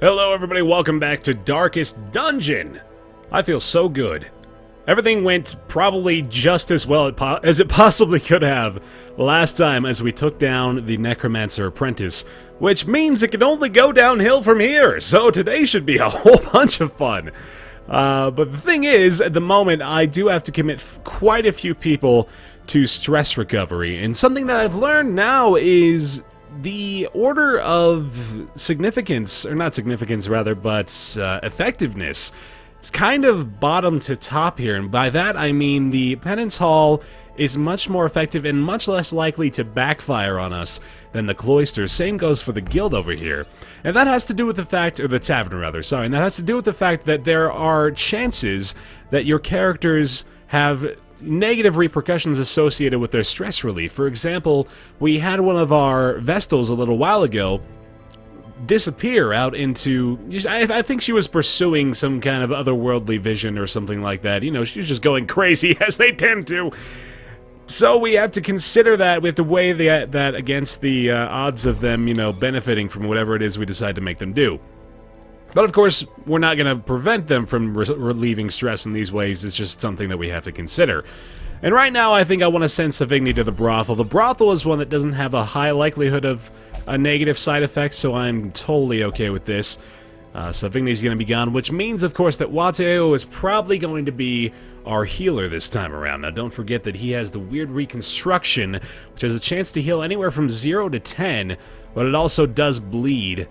Hello everybody, welcome back to Darkest Dungeon! I feel so good. Everything went probably just as well as it possibly could have last time as we took down the Necromancer Apprentice, which means it can only go downhill from here, so today should be a whole bunch of fun. But the thing is, at the moment, I do have to commit quite a few people to stress recovery, and something that I've learned now is the order of significance, or not significance rather, but effectiveness is kind of bottom to top here, and by that I mean the Penance Hall is much more effective and much less likely to backfire on us than the Cloister. Same goes for the Guild over here. And that has to do with the fact, or the Tavern rather, sorry, and that has to do with the fact that there are chances that your characters have negative repercussions associated with their stress relief. For example, we had one of our Vestals a little while ago disappear out into... I think she was pursuing some kind of otherworldly vision or something like that. You know, she was just going crazy, as they tend to. So we have to consider that. We have to weigh that against the odds of them, you know, benefiting from whatever it is we decide to make them do. But of course, we're not going to prevent them from relieving stress in these ways. It's just something that we have to consider. And right now, I think I want to send Savigny to the brothel. The brothel is one that doesn't have a high likelihood of a negative side effect, so I'm totally okay with this. Savigny's going to be gone, which means, of course, that Wateo is probably going to be our healer this time around. Now, don't forget that he has the Wyrd reconstruction, which has a chance to heal anywhere from 0 to 10, but it also does bleed.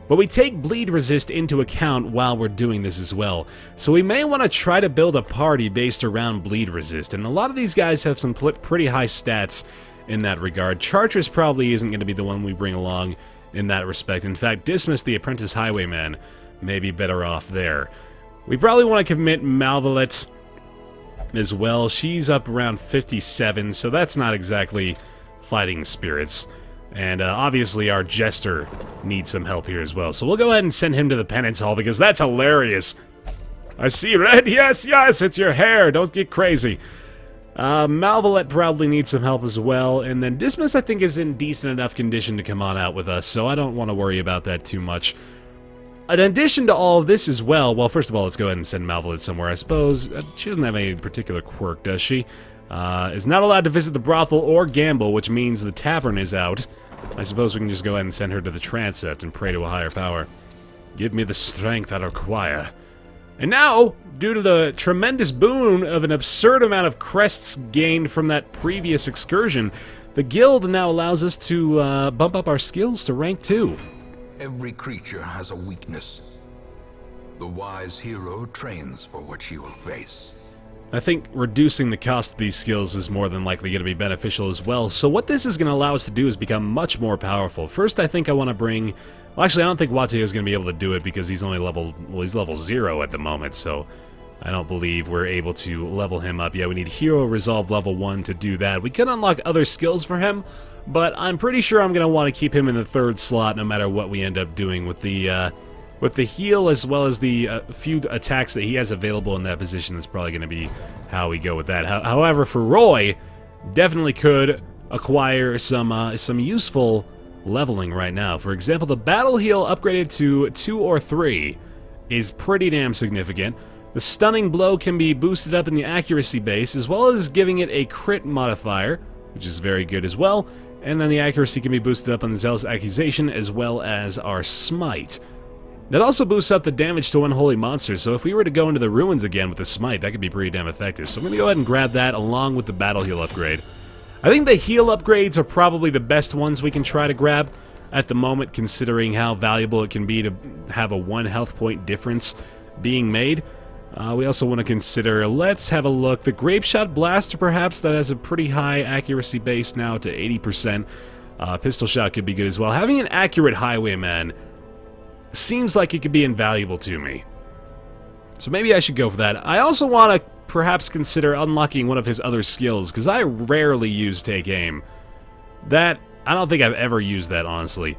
But we take bleed resist into account while we're doing this as well, so we may want to try to build a party based around bleed resist, and a lot of these guys have some pretty high stats in that regard. Chartres probably isn't going to be the one we bring along in that respect. In fact, Dismas the Apprentice Highwayman may be better off there. We probably want to commit Malvolet as well. She's up around 57, so that's not exactly fighting spirits. And obviously our Jester needs some help here as well. So we'll go ahead and send him to the Penance Hall because that's hilarious. I see red. Yes, yes, it's your hair. Don't get crazy. Malvolet probably needs some help as well. And then Dismas, I think, is in decent enough condition to come on out with us. So I don't want to worry about that too much. In addition to all of this as well, first of all, let's go ahead and send Malvolet somewhere, I suppose. She doesn't have any particular quirk, does she? Is not allowed to visit the brothel or gamble, which means the tavern is out. I suppose we can just go ahead and send her to the transept and pray to a higher power. Give me the strength I require. And now, due to the tremendous boon of an absurd amount of crests gained from that previous excursion, the guild now allows us to bump up our skills to rank 2. Every creature has a weakness. The wise hero trains for what he will face. I think reducing the cost of these skills is more than likely going to be beneficial as well. So what this is going to allow us to do is become much more powerful. First, I think I want to bring... Well, actually, I don't think Wateo is going to be able to do it because he's only level... Well, he's level 0 at the moment, so I don't believe we're able to level him up. Yeah, we need Hero Resolve level 1 to do that. We could unlock other skills for him, but I'm pretty sure I'm going to want to keep him in the 3rd slot no matter what we end up doing with the heal, as well as the few attacks that he has available in that position. That's probably going to be how we go with that. However, for Roy, definitely could acquire some useful leveling right now. For example, the battle heal upgraded to 2 or 3 is pretty damn significant. The stunning blow can be boosted up in the accuracy base, as well as giving it a crit modifier, which is very good as well. And then the accuracy can be boosted up on the Zealous Accusation, as well as our Smite. That also boosts up the damage to unholy monsters, so if we were to go into the ruins again with the Smite, that could be pretty damn effective. So I'm going to go ahead and grab that along with the battle heal upgrade. I think the heal upgrades are probably the best ones we can try to grab at the moment, considering how valuable it can be to have a 1 health point difference being made. We also want to consider, let's have a look, the Grapeshot Blaster perhaps, that has a pretty high accuracy base now to 80%. Pistol Shot could be good as well. Having an accurate Highwayman seems like it could be invaluable to me. So maybe I should go for that. I also want to perhaps consider unlocking one of his other skills, because I rarely use Take Aim. I don't think I've ever used that, honestly.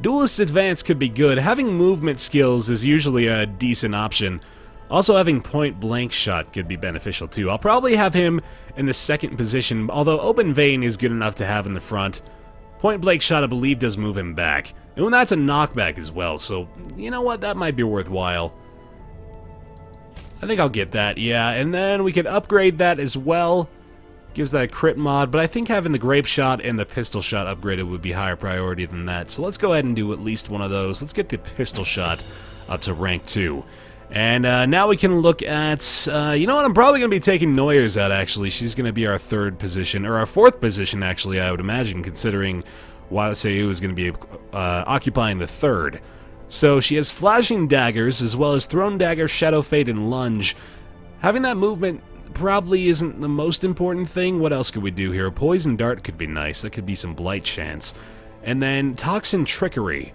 Duelist Advance could be good. Having movement skills is usually a decent option. Also, having Point Blank Shot could be beneficial too. I'll probably have him in the 2nd position, although Open Vein is good enough to have in the front. Point Blank Shot, I believe, does move him back. And that's a knockback as well, so you know what? That might be worthwhile. I think I'll get that, yeah. And then we could upgrade that as well. Gives that a crit mod, but I think having the grape shot and the pistol shot upgraded would be higher priority than that. So let's go ahead and do at least one of those. Let's get the pistol shot up to rank 2. And now we can look at, you know what, I'm probably going to be taking Noyers out, actually. She's going to be our 3rd position, or our 4th position, actually, I would imagine, considering Wyrd is going to be occupying the 3rd. So she has flashing daggers, as well as thrown dagger, shadow fade, and lunge. Having that movement probably isn't the most important thing. What else could we do here? A poison dart could be nice. That could be some blight chance. And then toxin trickery,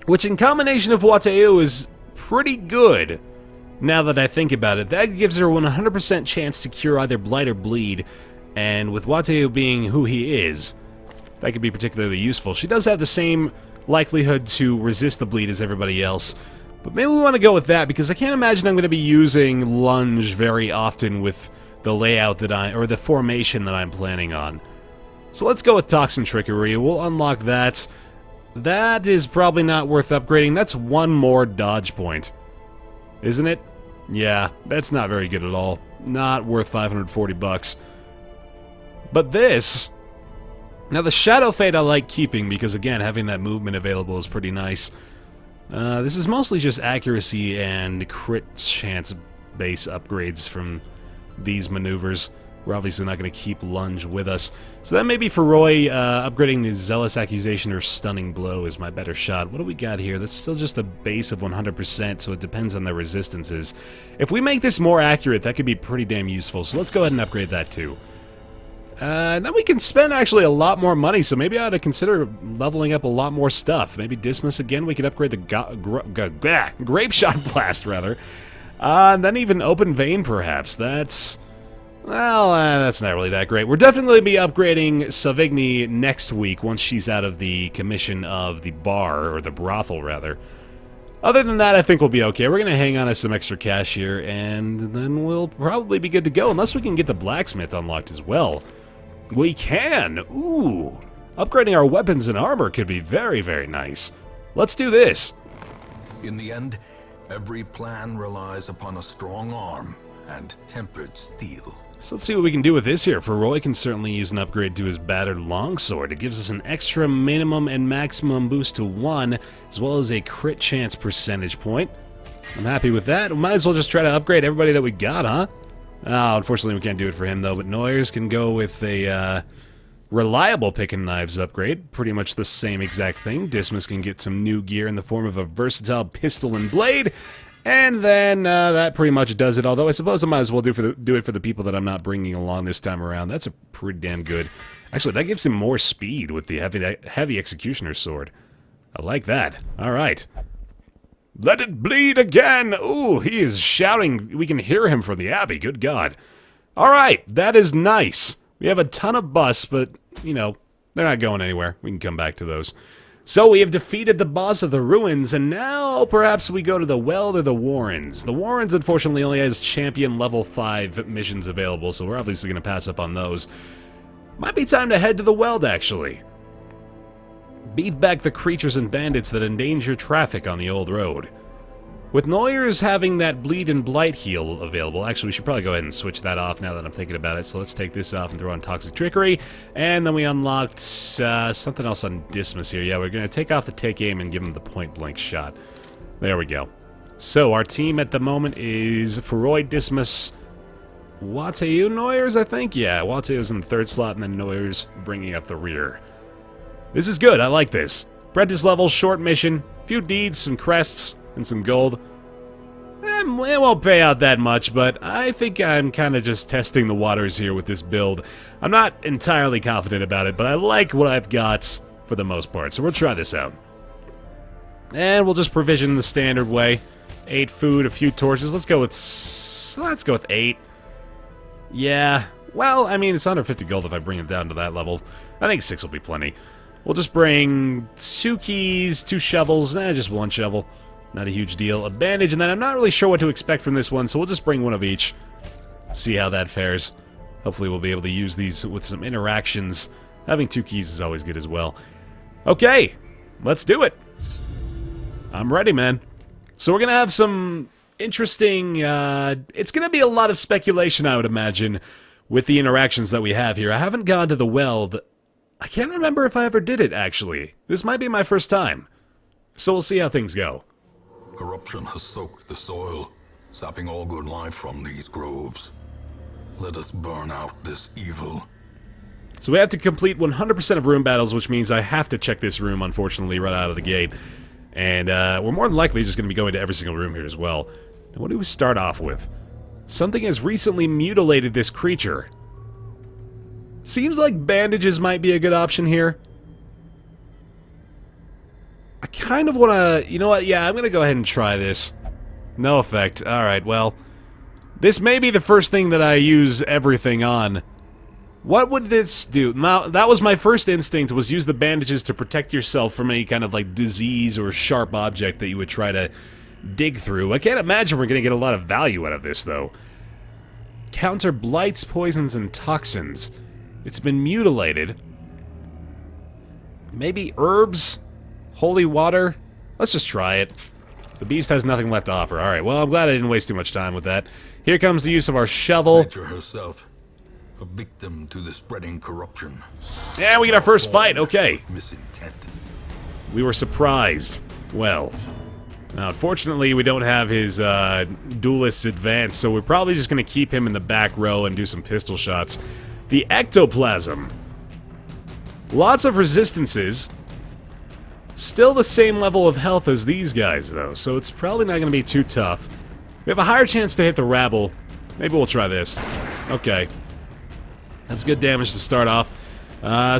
which in combination of Wyrd is pretty good. Now that I think about it, that gives her 100% chance to cure either blight or bleed. And with Wyrd being who he is, that could be particularly useful. She does have the same likelihood to resist the bleed as everybody else. But maybe we want to go with that, because I can't imagine I'm going to be using lunge very often with the layout that or the formation that I'm planning on. So let's go with Toxin Trickery. We'll unlock that. That is probably not worth upgrading. That's one more dodge point, isn't it? Yeah, that's not very good at all. Not worth 540 bucks. But this... Now the Shadow Fade I like keeping, because again, having that movement available is pretty nice. This is mostly just accuracy and crit chance base upgrades from these maneuvers. We're obviously not going to keep lunge with us. So that may be for Roy. Upgrading the Zealous Accusation or Stunning Blow is my better shot. What do we got here? That's still just a base of 100%, so it depends on the resistances. If we make this more accurate, that could be pretty damn useful. So let's go ahead and upgrade that too. And then we can spend actually a lot more money, so maybe I ought to consider leveling up a lot more stuff. Maybe Dismas again, we could upgrade the Grape Shot Blast, rather. And then even Open Vein, perhaps. That's... Well, that's not really that great. We're definitely be upgrading Savigny next week, once she's out of the commission of the bar, or the brothel, rather. Other than that, I think we'll be okay. We're going to hang on to some extra cash here, and then we'll probably be good to go, unless we can get the blacksmith unlocked as well. We can! Ooh! Upgrading our weapons and armor could be very, very nice. Let's do this! In the end, every plan relies upon a strong arm and tempered steel. So let's see what we can do with this here. For Roy can certainly use an upgrade to his battered longsword. It gives us an extra minimum and maximum boost to 1, as well as a crit chance percentage point. I'm happy with that. We might as well just try to upgrade everybody that we got, huh? Oh, unfortunately we can't do it for him though, but Noyers can go with a reliable pick and knives upgrade. Pretty much the same exact thing. Dismas can get some new gear in the form of a versatile pistol and blade. And then that pretty much does it, although I suppose I might as well do it for the people that I'm not bringing along this time around. That's a pretty damn good... Actually, that gives him more speed with the heavy executioner's sword. I like that. Alright. Let it bleed again! Ooh, he is shouting. We can hear him from the Abbey, good God. Alright, that is nice. We have a ton of busts, but, you know, they're not going anywhere. We can come back to those. So we have defeated the boss of the ruins, and now perhaps we go to the Weld or the Warrens. The Warrens, unfortunately, only has champion level 5 missions available, so we're obviously going to pass up on those. Might be time to head to the Weld, actually. Beat back the creatures and bandits that endanger traffic on the old road. With Noyers having that Bleed and Blight heal available, actually we should probably go ahead and switch that off now that I'm thinking about it, so let's take this off and throw on Toxic Trickery, and then we unlocked something else on Dismas here. Yeah, we're going to take off the Take Aim and give him the Point Blank shot. There we go. So our team at the moment is Feroid, Dismas, Wyrd, Noyers, I think? Yeah, Wyrd is in the 3rd slot, and then Noyers bringing up the rear. This is good, I like this. Apprentice level, short mission, few deeds, some crests, and some gold. It won't pay out that much, but I think I'm kind of just testing the waters here with this build. I'm not entirely confident about it, but I like what I've got for the most part, so we'll try this out. And we'll just provision the standard way. 8 food, a few torches. Let's go with 8. Yeah, well, I mean, it's under 50 gold if I bring it down to that level. I think 6 will be plenty. We'll just bring 2 keys, 2 shovels, just 1 shovel. Not a huge deal. A bandage, and then I'm not really sure what to expect from this one, so we'll just bring one of each. See how that fares. Hopefully we'll be able to use these with some interactions. Having 2 keys is always good as well. Okay, let's do it. I'm ready, man. So we're gonna have some interesting, it's gonna be a lot of speculation, I would imagine, with the interactions that we have here. I haven't gone to the well. I can't remember if I ever did it, actually. This might be my first time. So we'll see how things go. Corruption has soaked the soil, sapping all good life from these groves. Let us burn out this evil. So we have to complete 100% of room battles, which means I have to check this room, unfortunately, right out of the gate. And we're more than likely just going to be going to every single room here as well. And what do we start off with? Something has recently mutilated this creature. Seems like bandages might be a good option here. I kind of want to... You know what? Yeah, I'm going to go ahead and try this. No effect. Alright, well... This may be the first thing that I use everything on. What would this do? Now, that was my first instinct, was use the bandages to protect yourself from any kind of, like, disease or sharp object that you would try to dig through. I can't imagine we're going to get a lot of value out of this, though. Counter blights, poisons, and toxins. It's been mutilated. Maybe herbs? Holy water? Let's just try it. The beast has nothing left to offer. Alright, well, I'm glad I didn't waste too much time with that. Here comes the use of our shovel. Nature herself, a victim to the spreading corruption. Yeah, we get our first fight. Okay. Misintent. We were surprised. Well, now, unfortunately, we don't have his duelist advance, so we're probably just going to keep him in the back row and do some pistol shots. The ectoplasm. Lots of resistances. Still the same level of health as these guys, though, so it's probably not going to be too tough. We have a higher chance to hit the rabble. Maybe we'll try this. Okay. That's good damage to start off.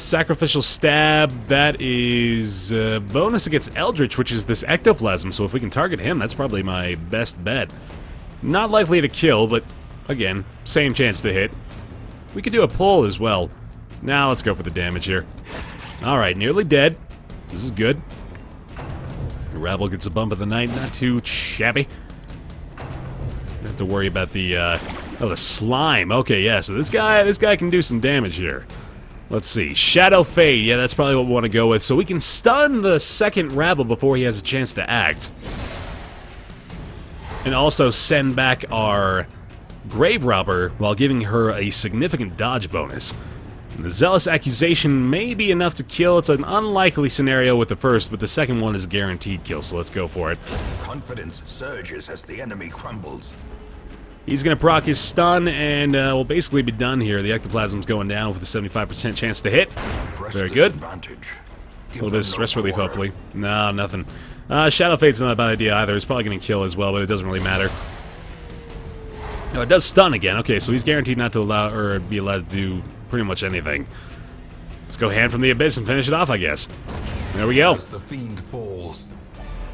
Sacrificial stab, that is bonus against Eldritch, which is this ectoplasm, so if we can target him, that's probably my best bet. Not likely to kill, but again, same chance to hit. We could do a pull as well. Now let's go for the damage here. Alright, nearly dead. This is good. The rabble gets a bump of the night, not too shabby. Don't have to worry about the, oh, the slime. Okay, yeah, so this guy can do some damage here. Let's see. Shadow Fade. Yeah, that's probably what we want to go with. So we can stun the second rabble before he has a chance to act. And also send back our Grave Robber while giving her a significant dodge bonus. And the Zealous Accusation may be enough to kill. It's an unlikely scenario with the first, but the second one is a guaranteed kill, so let's go for it. Confidence surges as the enemy crumbles. He's going to proc his stun, and we'll basically be done here. The ectoplasm's going down with a 75% chance to hit. Very good. A little bit of stress relief, hopefully. No, nothing. Shadow Fade's not a bad idea either. It's probably going to kill as well, but it doesn't really matter. No, it does stun again. Okay, so he's guaranteed not to allow or be allowed to do pretty much anything. Let's go Hand from the Abyss and finish it off, I guess. There we go. As the fiend falls,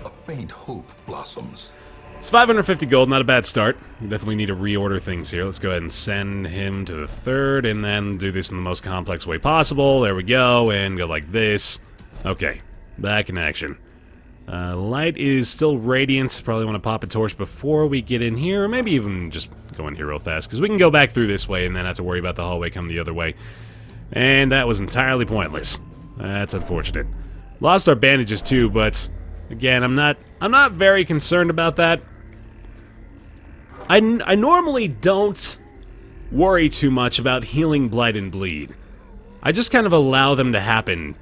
a faint hope blossoms. It's 550 gold, not a bad start. We definitely need to reorder things here. Let's go ahead and send him to the third, and then do this in the most complex way possible. There we go, and go like this. Okay, back in action. Light is still radiant. Probably want to pop a torch before we get in here, or maybe even just go in here real fast, because we can go back through this way and then have to worry about the hallway coming the other way. And that was entirely pointless. That's unfortunate. Lost our bandages too, but again, I'm not very concerned about that. I normally don't worry too much about healing Blight and Bleed. I just kind of allow them to happen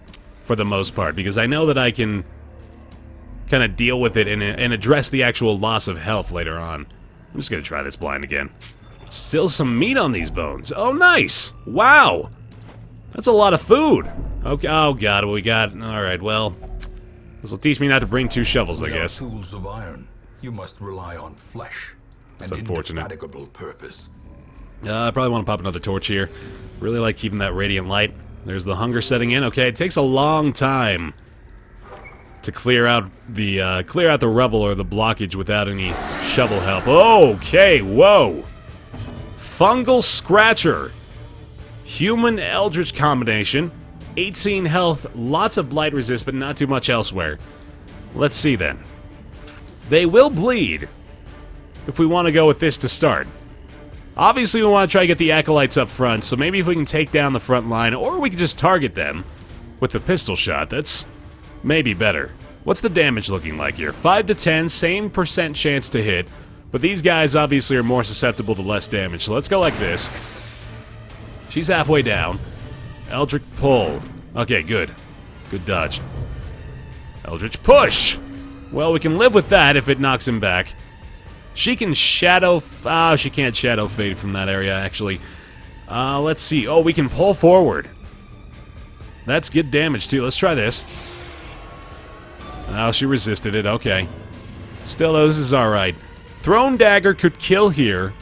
for the most part, because I know that I can kind of deal with it and address the actual loss of health later on. I'm just going to try this blind again. Still some meat on these bones. Oh, nice! Wow! That's a lot of food. Okay, oh god, what we got? Alright, well, this will teach me not to bring two shovels, I guess. Tools of iron, you must rely on flesh. That's unfortunate. Indefatigable purpose. I probably want to pop another torch here. Really like keeping that radiant light. There's the hunger setting in. Okay, it takes a long time to clear out the rubble or the blockage without any shovel help. Okay, whoa! Fungal Scratcher. Human Eldritch combination. 18 health, lots of blight resist, but not too much elsewhere. Let's see then. They will bleed if we want to go with this to start. Obviously, we want to try to get the Acolytes up front, so maybe if we can take down the front line, or we can just target them with the pistol shot. That's maybe better. What's the damage looking like here? 5 to 10, same percent chance to hit, but these guys obviously are more susceptible to less damage, so let's go like this. She's halfway down. Eldritch pull. Okay, good. Good dodge. Eldritch push! Well, we can live with that if it knocks him back. She can shadow... Oh, she can't shadow fade from that area, actually. Let's see. Oh, we can pull forward. That's good damage, too. Let's try this. Oh, she resisted it. Okay. Still, though, this is alright. Thrown dagger could kill here.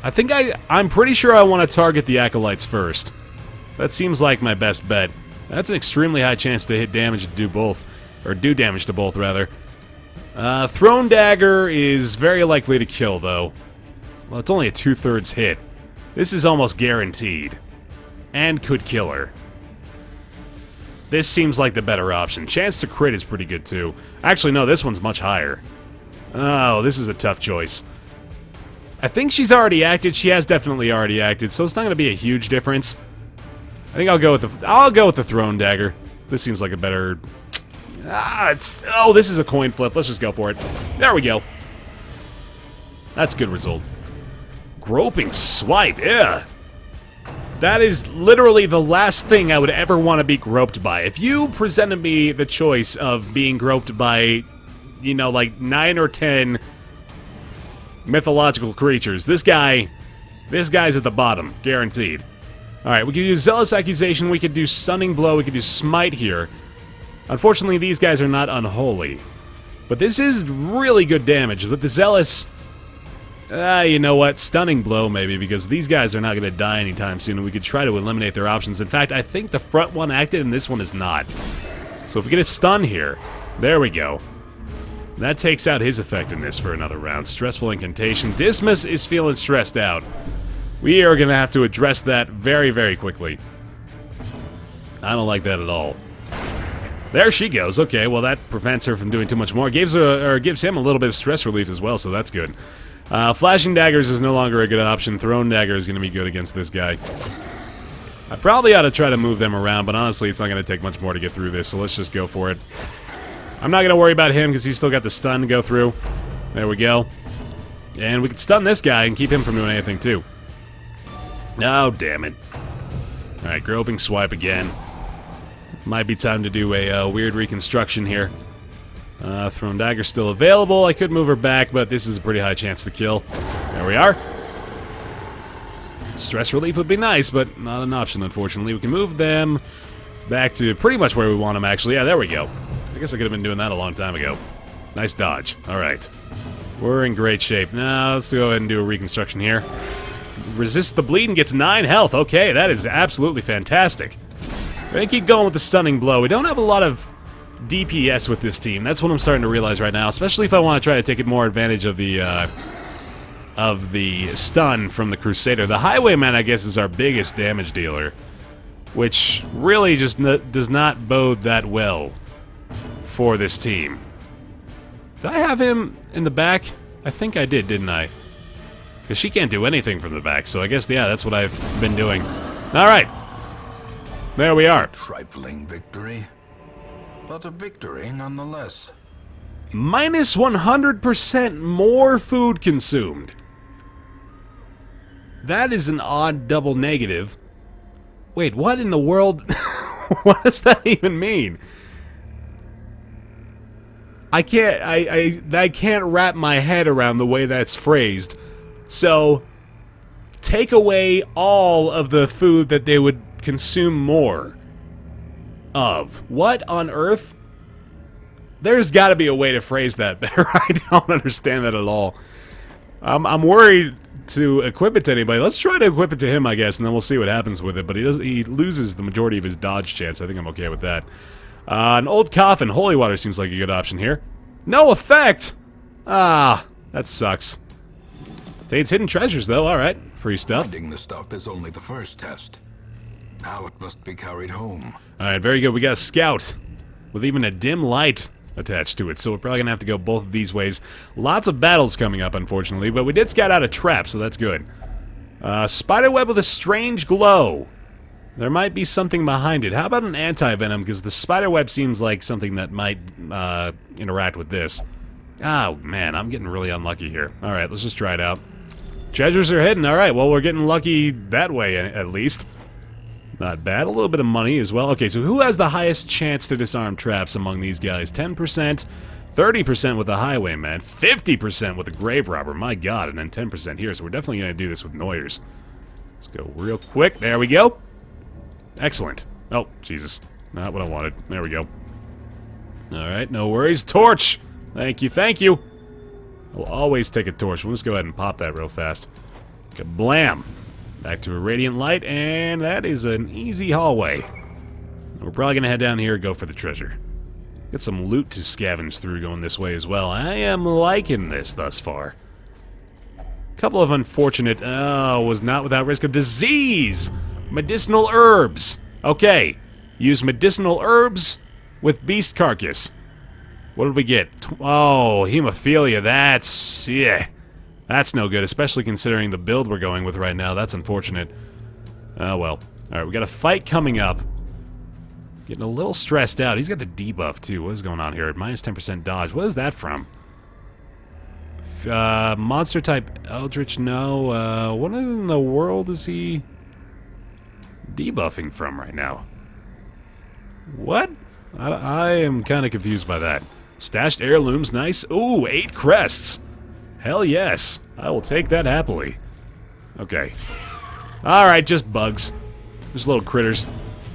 I think I'm pretty sure I want to target the acolytes first. That seems like my best bet. That's an extremely high chance to hit damage to do both. Or do damage to both, rather. Thrown dagger is very likely to kill, though. Well, it's only a 2/3 hit. This is almost guaranteed. And could kill her. This seems like the better option. Chance to crit is pretty good, too. Actually, no, this one's much higher. Oh, this is a tough choice. I think she's already acted. She has definitely already acted, so it's not going to be a huge difference. I think I'll go with the thrown dagger. This seems like a better... Oh, this is a coin flip. Let's just go for it. There we go. That's a good result. Groping swipe, yeah. That is literally the last thing I would ever want to be groped by. If you presented me the choice of being groped by, you know, like 9 or 10 mythological creatures, this guy's at the bottom, guaranteed. Alright, we could use Zealous Accusation, we could do Stunning Blow, we could do Smite here. Unfortunately, these guys are not unholy. But this is really good damage. With the Zealous... you know what? Stunning Blow, maybe, because these guys are not going to die anytime soon, and we could try to eliminate their options. In fact, I think the front one acted, and this one is not. So if we get a stun here... There we go. That takes out his effectiveness for another round. Stressful Incantation. Dismas is feeling stressed out. We are going to have to address that very, very quickly. I don't like that at all. There she goes. Okay, well that prevents her from doing too much more. Gives him a little bit of stress relief as well, so that's good. Flashing Daggers is no longer a good option. Thrown Dagger is going to be good against this guy. I probably ought to try to move them around, but honestly it's not going to take much more to get through this, so let's just go for it. I'm not going to worry about him because he's still got the stun to go through. There we go. And we can stun this guy and keep him from doing anything too. Oh, damn it. Alright, Groping Swipe again. Might be time to do a weird reconstruction here. Thrown Dagger still available. I could move her back, but this is a pretty high chance to kill. There we are. Stress relief would be nice, but not an option, unfortunately. We can move them back to pretty much where we want them, actually. Yeah, there we go. I guess I could have been doing that a long time ago. Nice dodge. Alright. We're in great shape. Now, let's go ahead and do a reconstruction here. Resist the bleed and gets 9 health. Okay, that is absolutely fantastic. We're gonna keep going with the Stunning Blow. We don't have a lot of DPS with this team. That's what I'm starting to realize right now, especially if I want to try to take more advantage of the stun from the Crusader. The Highwayman, I guess, is our biggest damage dealer, which really just does not bode that well for this team. Did I have him in the back? I think I did, didn't I? Because she can't do anything from the back, so I guess, yeah, that's what I've been doing. Alright. There we are. Trifling victory, but a victory nonetheless. Minus 100% more food consumed. That is an odd double negative. Wait, what in the world? What does that even mean? I can't wrap my head around the way that's phrased. So, take away all of the food that they would consume more of. What on earth? There's got to be a way to phrase that better. I don't understand that at all. I'm worried to equip it to anybody. Let's try to equip it to him, I guess, and then we'll see what happens with it. But he loses the majority of his dodge chance. I think I'm okay with that. An Old Coffin. Holy Water seems like a good option here. No effect! Ah, that sucks. Contains hidden treasures, though. Alright, free stuff. Finding the stuff is only the first test. Now it must be carried home. Alright, very good. We got a scout with even a dim light attached to it, so we're probably going to have to go both of these ways. Lots of battles coming up, unfortunately, but we did scout out a trap, so that's good. Spiderweb with a strange glow. There might be something behind it. How about an anti-venom? Because the spider web seems like something that might interact with this. Oh, man, I'm getting really unlucky here. Alright, let's just try it out. Treasures are hidden. Alright, well, we're getting lucky that way, at least. Not bad. A little bit of money as well. Okay, so who has the highest chance to disarm traps among these guys? 10%, 30% with the highwayman, 50% with the grave robber. My god, and then 10% here. So we're definitely going to do this with Noyers. Let's go real quick. There we go. Excellent. Oh, Jesus. Not what I wanted. There we go. Alright, no worries. Torch! Thank you, thank you. I'll always take a torch. We'll just go ahead and pop that real fast. Kablam! Back to a radiant light, and that is an easy hallway. We're probably going to head down here and go for the treasure. Get some loot to scavenge through going this way as well. I am liking this thus far. Couple of unfortunate... Oh, was not without risk of disease! Medicinal herbs! Okay. Use medicinal herbs with beast carcass. What did we get? Oh, hemophilia. That's... yeah. That's no good, especially considering the build we're going with right now. That's unfortunate. Oh, well. Alright, we got a fight coming up. Getting a little stressed out. He's got the debuff, too. What is going on here? Minus 10% dodge. What is that from? Monster type Eldritch, no. What in the world is he debuffing from right now? What? I am kind of confused by that. Stashed heirlooms, nice. Ooh, 8 crests. Hell yes. I will take that happily. Okay. Alright, just bugs. Just little critters.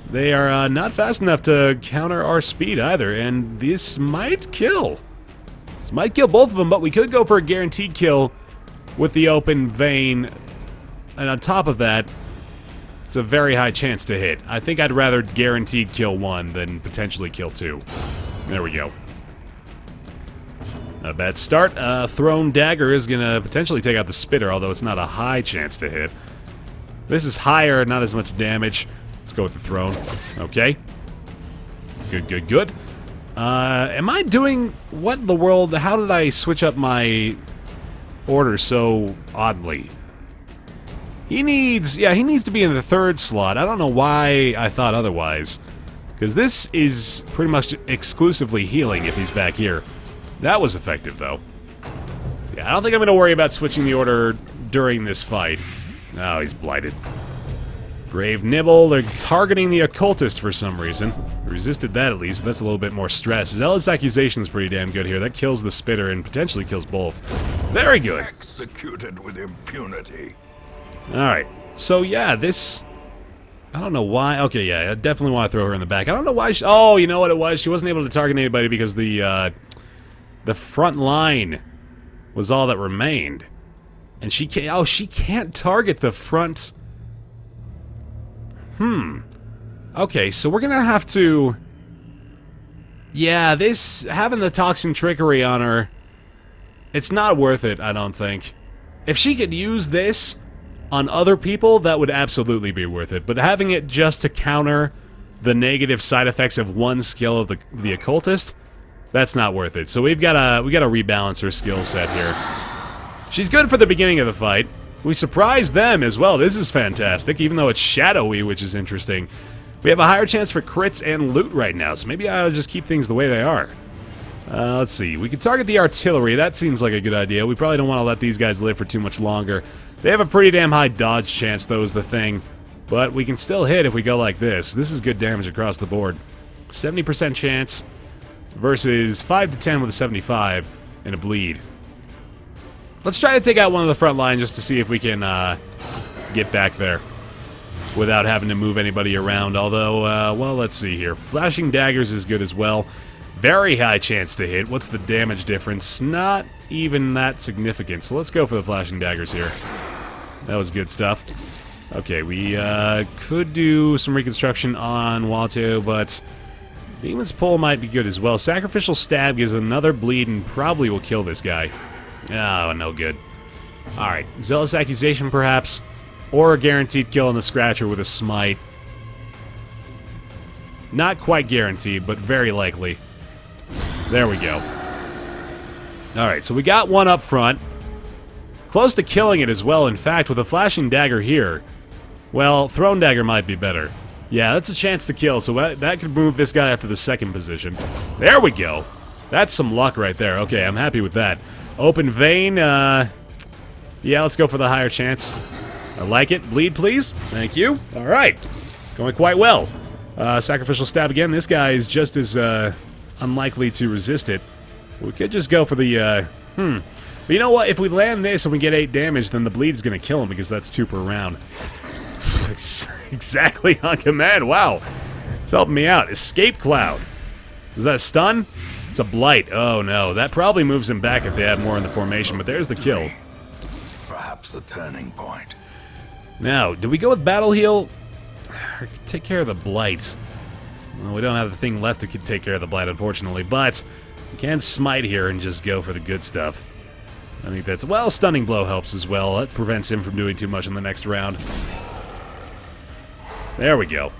They are not fast enough to counter our speed either, and this might kill. This might kill both of them, but we could go for a guaranteed kill with the open vein. And on top of that, it's a very high chance to hit. I think I'd rather guaranteed kill one than potentially kill two. There we go. Not a bad start. Thrown dagger is going to potentially take out the spitter, although it's not a high chance to hit. This is higher, not as much damage. Let's go with the throne. Okay. Good, good, good. Am I doing... what in the world? How did I switch up my order so oddly? He needs... yeah, he needs to be in the 3rd slot. I don't know why I thought otherwise. Because this is pretty much exclusively healing if he's back here. That was effective, though. Yeah, I don't think I'm going to worry about switching the order during this fight. Oh, he's blighted. Grave Nibble. They're targeting the occultist for some reason. Resisted that at least, but that's a little bit more stress. Zealous Accusation is pretty damn good here. That kills the spitter and potentially kills both. Very good. Executed with impunity. Alright. So, yeah, this... I don't know why. Okay, yeah, I definitely want to throw her in the back. I don't know why she... oh, you know what it was? She wasn't able to target anybody because the front line was all that remained. And she can't... oh, she can't target the front... okay, so we're gonna have to... yeah, this... having the toxin trickery on her... it's not worth it, I don't think. If she could use this on other people, that would absolutely be worth it. But having it just to counter the negative side effects of one skill of the occultist, that's not worth it. So we gotta rebalance her skill set here. She's good for the beginning of the fight. We surprised them as well. This is fantastic, even though it's shadowy, which is interesting. We have a higher chance for crits and loot right now, so maybe I ought to just keep things the way they are. Let's see. We could target the artillery. That seems like a good idea. We probably don't want to let these guys live for too much longer. They have a pretty damn high dodge chance, though, is the thing. But we can still hit if we go like this. This is good damage across the board. 70% chance versus 5 to 10 with a 75 and a bleed. Let's try to take out one of the front line just to see if we can get back there without having to move anybody around. Although, well, let's see here. Flashing daggers is good as well. Very high chance to hit. What's the damage difference? Not even that significant. So let's go for the flashing daggers here. That was good stuff. Okay, we could do some reconstruction on Wato, but Demon's Pull might be good as well. Sacrificial Stab gives another bleed and probably will kill this guy. Oh, no good. Alright, Zealous Accusation perhaps, or a guaranteed kill on the Scratcher with a Smite. Not quite guaranteed, but very likely. There we go. Alright, so we got one up front. Close to killing it as well, in fact, with a flashing dagger here. Well, thrown dagger might be better. Yeah, that's a chance to kill, so that could move this guy up to the second position. There we go. That's some luck right there. Okay, I'm happy with that. Open vein, yeah, let's go for the higher chance. I like it. Bleed, please. Thank you. All right. Going quite well. Sacrificial stab again. This guy is just as unlikely to resist it. We could just go for the, But you know what? If we land this and we get 8 damage, then the bleed is going to kill him because that's 2 per round. Exactly on command. Wow. It's helping me out. Escape Cloud. Is that a stun? It's a blight. Oh, no. That probably moves him back if they have more in the formation, but there's the kill. Perhaps the turning point. Now, do we go with Battle Heal? Or take care of the blight. Well, we don't have the thing left to take care of the blight, unfortunately, but we can smite here and just go for the good stuff. I think that's... Well, Stunning Blow helps as well. That prevents him from doing too much in the next round. There we go.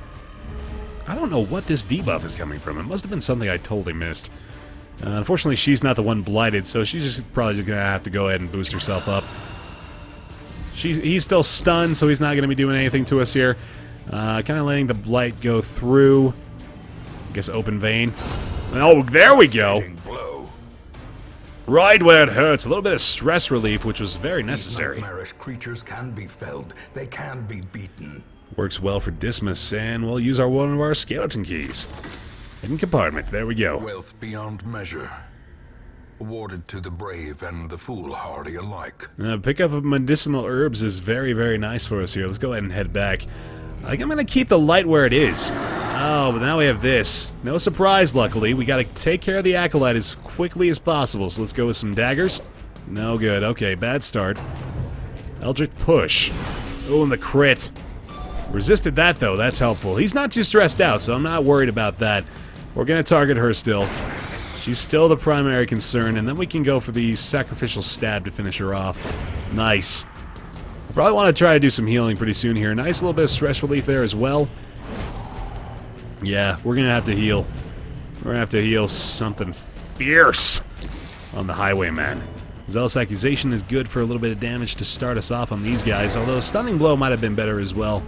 I don't know what this debuff is coming from. It must have been something I totally missed. Unfortunately, she's not the one blighted, so she's just probably just going to have to go ahead and boost herself up. He's still stunned, so he's not going to be doing anything to us here. Kind of letting the blight go through. I guess open vein. Oh, there we go. Right where it hurts. A little bit of stress relief, which was very necessary. Nightmarish creatures can be felled. They can be beaten. Works well for Dismas, and we'll use one of our skeleton keys. Hidden compartment. There we go. Wealth beyond measure. Awarded to the brave and the foolhardy alike. Pickup of medicinal herbs is very, very nice for us here. Let's go ahead and head back. I think I'm going to keep the light where it is. Oh, but now we have this. No surprise, luckily. We got to take care of the Acolyte as quickly as possible. So let's go with some daggers. No good. Okay, bad start. Eldritch Push. Oh, and the crit. Resisted that, though. That's helpful. He's not too stressed out, so I'm not worried about that. We're going to target her still. She's still the primary concern, and then we can go for the Sacrificial Stab to finish her off. Nice. Probably want to try to do some healing pretty soon here. Nice little bit of stress relief there as well. Yeah, we're going to have to heal. We're going to have to heal something fierce on the Highwayman. Zealous Accusation is good for a little bit of damage to start us off on these guys, although Stunning Blow might have been better as well.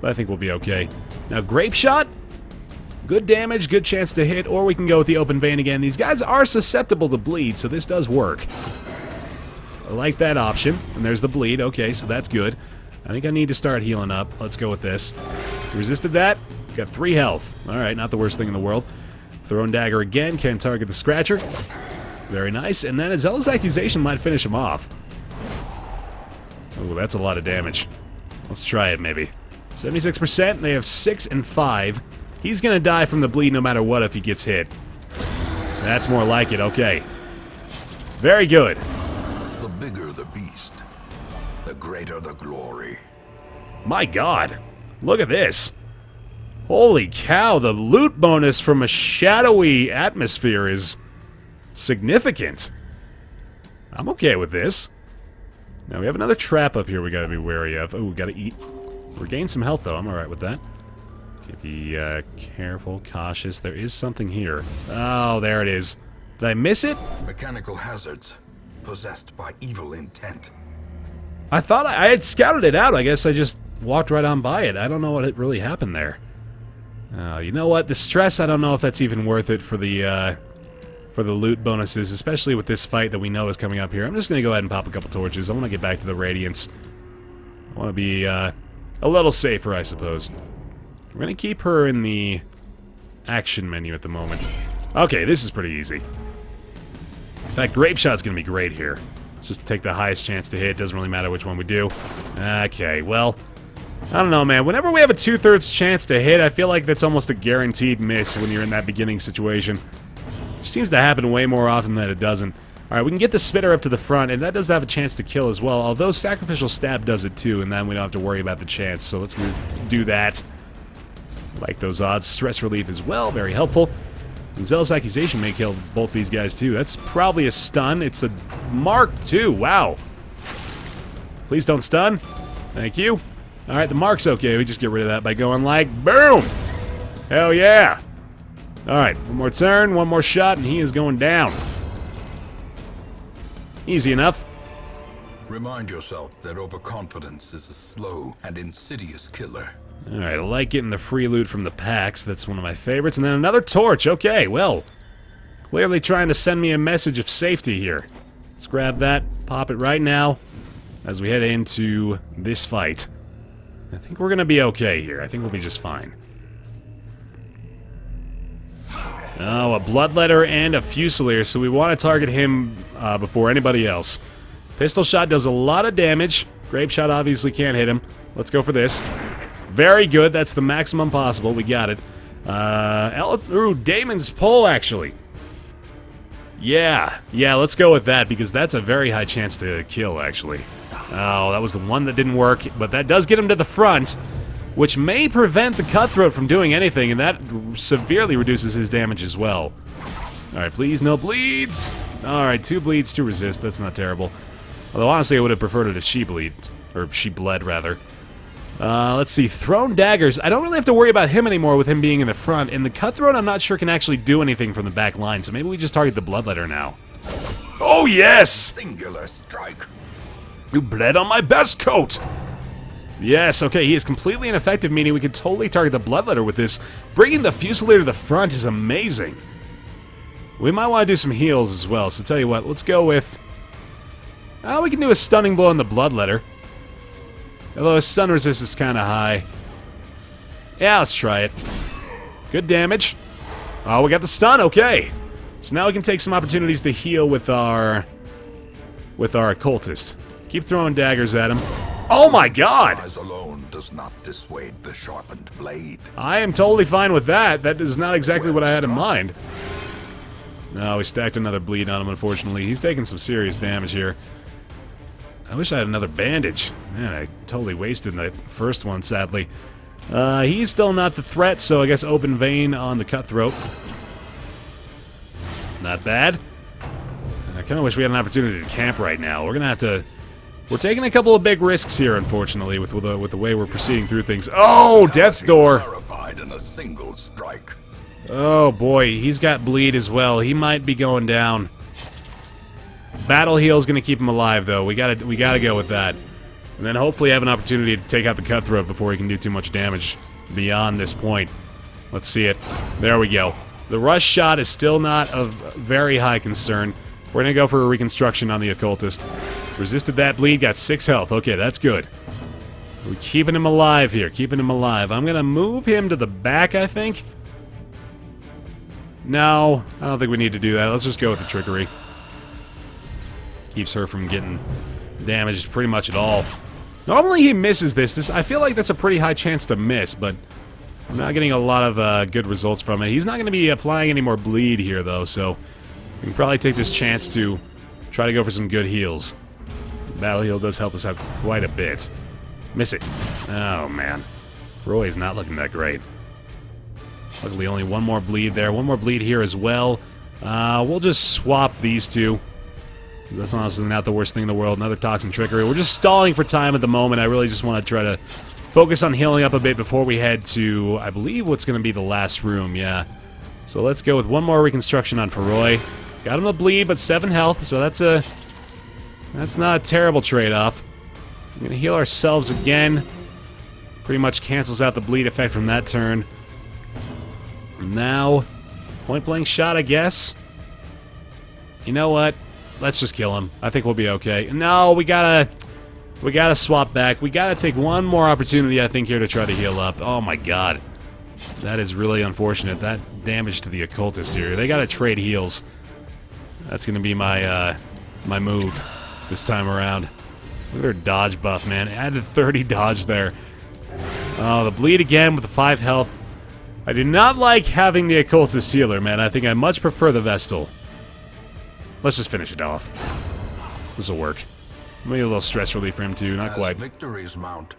But I think we'll be okay. Now, Grape Shot. Good damage, good chance to hit, or we can go with the Open Vein again. These guys are susceptible to bleed, so this does work. I like that option. And there's the bleed. Okay, so that's good. I think I need to start healing up. Let's go with this. Resisted that. Got 3 health. Alright, not the worst thing in the world. Thrown Dagger again. Can target the Scratcher. Very nice. And then a Zealous Accusation might finish him off. Oh, that's a lot of damage. Let's try it, maybe. 76%. They have 6 and 5. He's going to die from the bleed no matter what if he gets hit. That's more like it. Okay. Very good. The bigger the beast, the greater the glory. My God. Look at this. Holy cow, the loot bonus from a shadowy atmosphere is significant. I'm okay with this. Now we have another trap up here we gotta be wary of. Oh, we gotta eat. Regain some health though, I'm alright with that. Okay, be careful, cautious. There is something here. Oh, there it is. Did I miss it? Mechanical hazards, possessed by evil intent. I thought I had scouted it out. I guess I just walked right on by it. I don't know what really happened there. You know what? The stress, I don't know if that's even worth it for the loot bonuses, especially with this fight that we know is coming up here. I'm just going to go ahead and pop a couple torches. I want to get back to the Radiance. I want to be a little safer, I suppose. We're going to keep her in the action menu at the moment. Okay, this is pretty easy. In fact, Grape Shot's going to be great here. Just take the highest chance to hit. Doesn't really matter which one we do. Okay, well, I don't know, man. Whenever we have a 2/3 chance to hit, I feel like that's almost a guaranteed miss when you're in that beginning situation. It seems to happen way more often than it doesn't. Alright, we can get the Spitter up to the front, and that does have a chance to kill as well, although Sacrificial Stab does it too, and then we don't have to worry about the chance, so let's do that. Like those odds. Stress relief as well, very helpful. And Zealous Accusation may kill both these guys too. That's probably a stun. It's a mark too. Wow. Please don't stun. Thank you. Alright, the mark's okay. We just get rid of that by going like, boom! Hell yeah! Alright, one more turn, one more shot, and he is going down. Easy enough. Remind yourself that overconfidence is a slow and insidious killer. Alright, I like getting the free loot from the packs. That's one of my favorites. And then another torch. Okay, well. Clearly trying to send me a message of safety here. Let's grab that, pop it right now as we head into this fight. I think we're going to be okay here. I think we'll be just fine. Oh, a bloodletter and a fusilier, so we want to target him before anybody else. Pistol shot does a lot of damage. Grape shot obviously can't hit him. Let's go for this. Very good. That's the maximum possible. We got it. Ooh, Damon's Pull, actually. Yeah, let's go with that, because that's a very high chance to kill, actually. Oh, that was the one that didn't work, but that does get him to the front, which may prevent the Cutthroat from doing anything, and that severely reduces his damage as well. Alright, please, no bleeds! Alright, 2 bleeds to resist, that's not terrible. Although, honestly, I would have preferred it if she bleed, or she bled, rather. Let's see, Thrown Daggers. I don't really have to worry about him anymore with him being in the front, and the Cutthroat I'm not sure can actually do anything from the back line, so maybe we just target the Bloodletter now. Oh, yes! Singular strike. You bled on my best coat! Yes, okay, he is completely ineffective, meaning we can totally target the Bloodletter with this. Bringing the Fusilier to the front is amazing. We might want to do some heals as well, so tell you what, let's go with... we can do a Stunning Blow on the Bloodletter. Although his stun resistance is kind of high. Yeah, let's try it. Good damage. Oh, we got the stun, okay. So now we can take some opportunities to heal with our occultist. Keep throwing daggers at him. Oh my god! Eyes alone does not dissuade the sharpened blade. I am totally fine with that. That is not exactly what I had in mind. No, we stacked another bleed on him, unfortunately. He's taking some serious damage here. I wish I had another bandage. Man, I totally wasted the first one, sadly. He's still not the threat, so I guess Open Vein on the Cutthroat. Not bad. I kind of wish we had an opportunity to camp right now. We're gonna have to... We're taking a couple of big risks here, unfortunately, with the way we're proceeding through things. Oh, Death's Door! Clarified in a single strike. Oh boy, he's got bleed as well. He might be going down. Battle Heal's gonna keep him alive, though. We gotta go with that. And then hopefully have an opportunity to take out the Cutthroat before he can do too much damage beyond this point. Let's see it. There we go. The rush shot is still not of very high concern. We're gonna go for a reconstruction on the occultist. Resisted that bleed, got 6 health. Okay, that's good. We're keeping him alive here, keeping him alive. I'm gonna move him to the back, I think. No, I don't think we need to do that. Let's just go with the trickery. Keeps her from getting damaged pretty much at all. Normally he misses this. I feel like that's a pretty high chance to miss, but I'm not getting a lot of good results from it. He's not going to be applying any more bleed here, though, so we can probably take this chance to try to go for some good heals. Battle Heal does help us out quite a bit. Miss it. Oh, man. Roy's not looking that great. Luckily, only one more bleed there. One more bleed here as well. We'll just swap these two. That's honestly not the worst thing in the world. Another Toxin Trickery. We're just stalling for time at the moment. I really just want to try to focus on healing up a bit before we head to, I believe, what's going to be the last room, yeah. So let's go with one more reconstruction on Feroy. Got him a bleed, but 7 health, so that's not a terrible trade-off. We're going to heal ourselves again. Pretty much cancels out the bleed effect from that turn. Now, point-blank shot, I guess. You know what? Let's just kill him. I think we'll be okay. No, we gotta swap back. We gotta take one more opportunity, I think, here to try to heal up. Oh my god. That is really unfortunate. That damage to the occultist here. They gotta trade heals. That's gonna be my my move this time around. Look at her dodge buff, man. Added 30 dodge there. Oh, the bleed again with the 5 health. I do not like having the occultist healer, man. I think I much prefer the Vestal. Let's just finish it off. This'll work. Maybe a little stress relief for him too, not quite. As victories mount,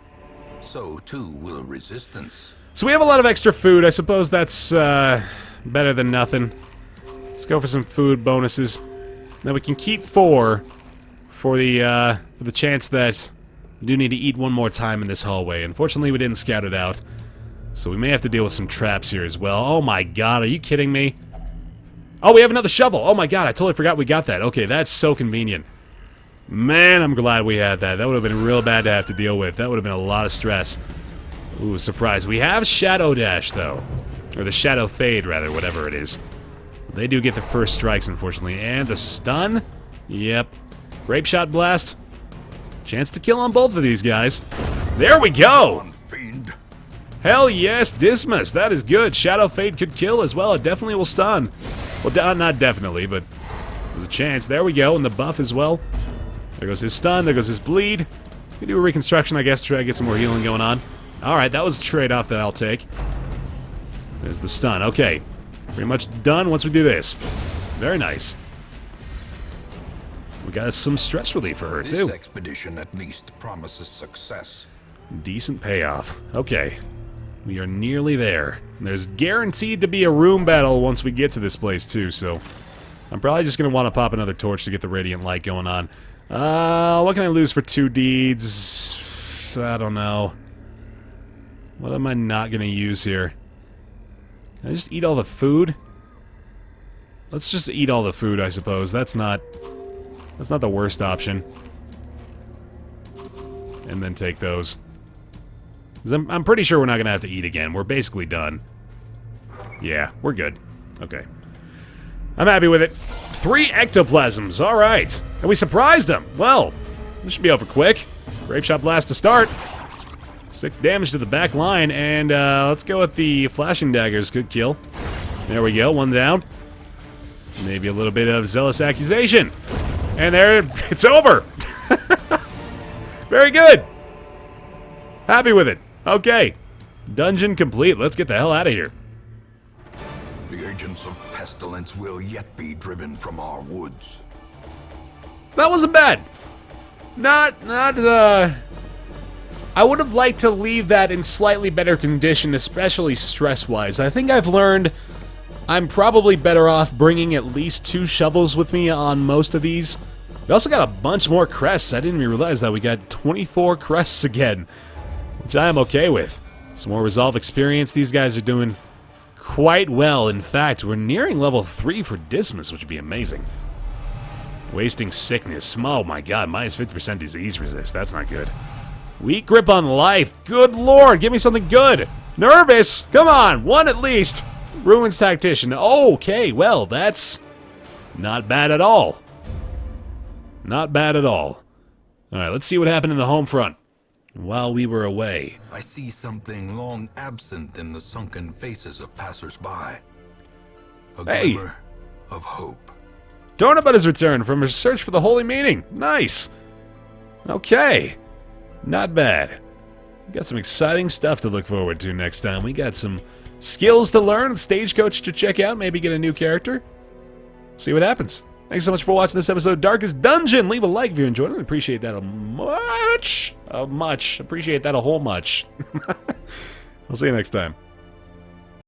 so too will resistance. So we have a lot of extra food. I suppose that's better than nothing. Let's go for some food bonuses. Now we can keep 4 for the chance that we do need to eat one more time in this hallway. Unfortunately, we didn't scout it out, so we may have to deal with some traps here as well. Oh my god, are you kidding me? Oh, we have another shovel. Oh my god, I totally forgot we got that. Okay, that's so convenient. Man, I'm glad we had that. That would have been real bad to have to deal with. That would have been a lot of stress. Ooh, surprise. We have Shadow Dash, though. Or the Shadow Fade, rather, whatever it is. They do get the first strikes, unfortunately. And the stun? Yep. Grape Shot Blast. Chance to kill on both of these guys. There we go! Fiend. Hell yes, Dismas. That is good. Shadow Fade could kill as well. It definitely will stun. Well, not definitely, but there's a chance. There we go, and the buff as well. There goes his stun. There goes his bleed. We do a reconstruction, I guess, to try to get some more healing going on. Alright, that was a trade-off that I'll take. There's the stun. Okay. Pretty much done once we do this. Very nice. We got some stress relief for her, too. This expedition at least promises success. Decent payoff. Okay. We are nearly there. There's guaranteed to be a room battle once we get to this place, too, so I'm probably just going to want to pop another torch to get the radiant light going on. What can I lose for 2 deeds? I don't know. What am I not going to use here? Can I just eat all the food? Let's just eat all the food, I suppose. That's not the worst option. And then take those. 'Cause I'm pretty sure we're not going to have to eat again. We're basically done. Yeah, we're good. Okay. I'm happy with it. 3 ectoplasms. All right. And we surprised them. Well, this should be over quick. Grape Shot Blast to start. 6 damage to the back line. And let's go with the flashing daggers. Good kill. There we go. 1 down. Maybe a little bit of zealous accusation. And there, it's over. Very good. Happy with it. Okay. Dungeon complete. Let's get the hell out of here. The agents of pestilence will yet be driven from our woods. That wasn't bad. I would have liked to leave that in slightly better condition, especially stress-wise. I think I've learned I'm probably better off bringing at least 2 shovels with me on most of these. We also got a bunch more crests. I didn't even realize that. We got 24 crests again, which I am okay with. Some more resolve experience. These guys are doing quite well. In fact, we're nearing level 3 for Dismas, which would be amazing. Wasting sickness. Oh my god, minus 50% disease resist. That's not good. Weak grip on life. Good lord, give me something good. Nervous. Come on, 1 at least. Ruins Tactician. Okay, well, that's not bad at all. Not bad at all. Alright, let's see what happened in the home front while we were away. I see something long absent in the sunken faces of passers-by. A Hey. glimmer of hope. Dornabutt has returned from his search for the holy meaning. Nice. Okay. Not bad. We got some exciting stuff to look forward to next time. We got some skills to learn, stagecoach to check out, maybe get a new character. See what happens. Thanks so much for watching this episode of Darkest Dungeon. Leave a like if you enjoyed it. I appreciate that a much. Appreciate that a whole much. I'll see you next time.